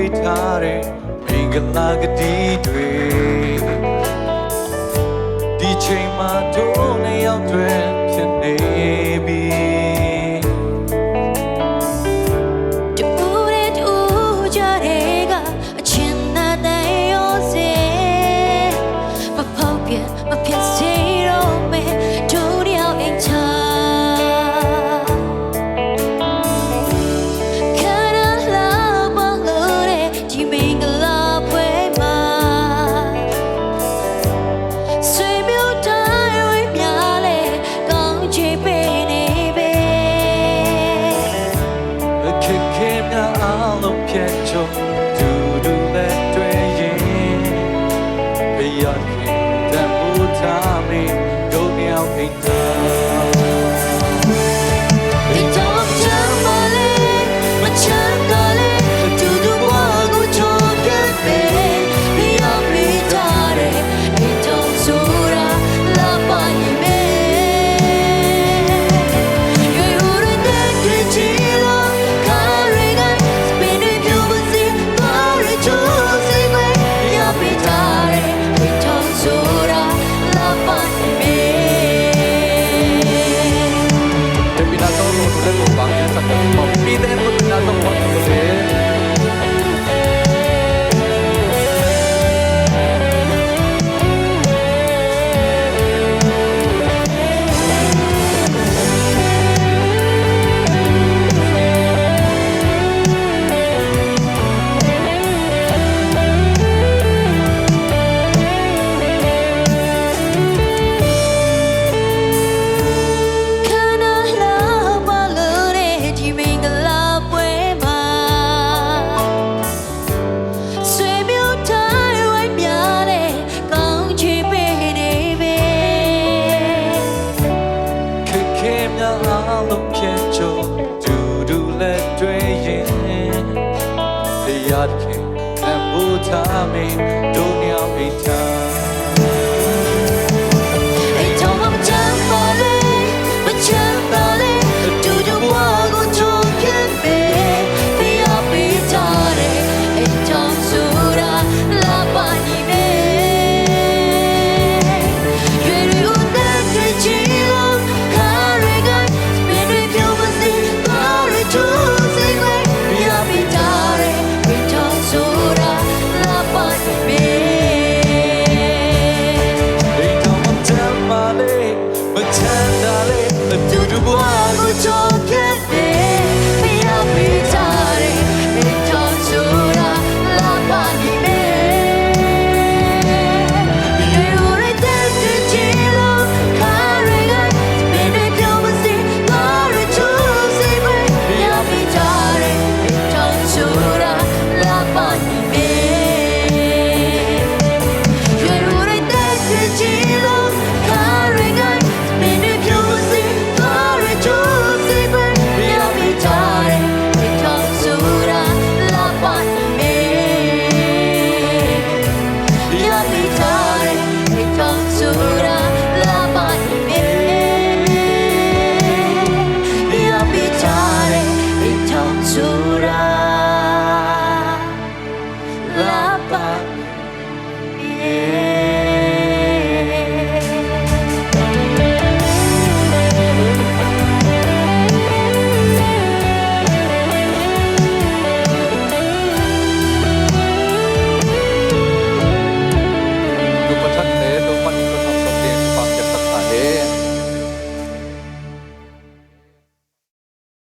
ပေးထားတဲ့မင်္ဂလာကတိတွေဒီချိန်မှာတို့နှစ်ယောက်တွင်ဖြစ်နေပြီတူတူနဲ့တွေ့ရင်ဘယ်ရခင်တန်ဖိုးထားမင်းတို့မြောက်အိမ်သာဒီတော့ချမ်းပါလေမချမ်းသာလေတူတူဘဝကိုချောပြတ်ပဲဘယ်ရပြီးထားတယ်ဒီတော့ဆိုတာလာပါရင်မဲရွေဦးရတဲ့ကြည်လို့ကာရီကစပင်းတွေပြုတ်စီအားလုံးဖြစ်ကြတူတူလက်တွေ့ရင်တရားခင်အမှုထားမင်းတို့ညောင်အိတ်ထားအိတ်တော်မချမ်းပါလေမချမ်းပါလေတူတူဘဝကိုချုံပြတ်ပဲတရားပေးကြတယ်အိတ်တော်ဆိုတာလာပါနေပဲရွေရီဦးတဲ့ချီလို့ကာရီကတူတူဘဝကို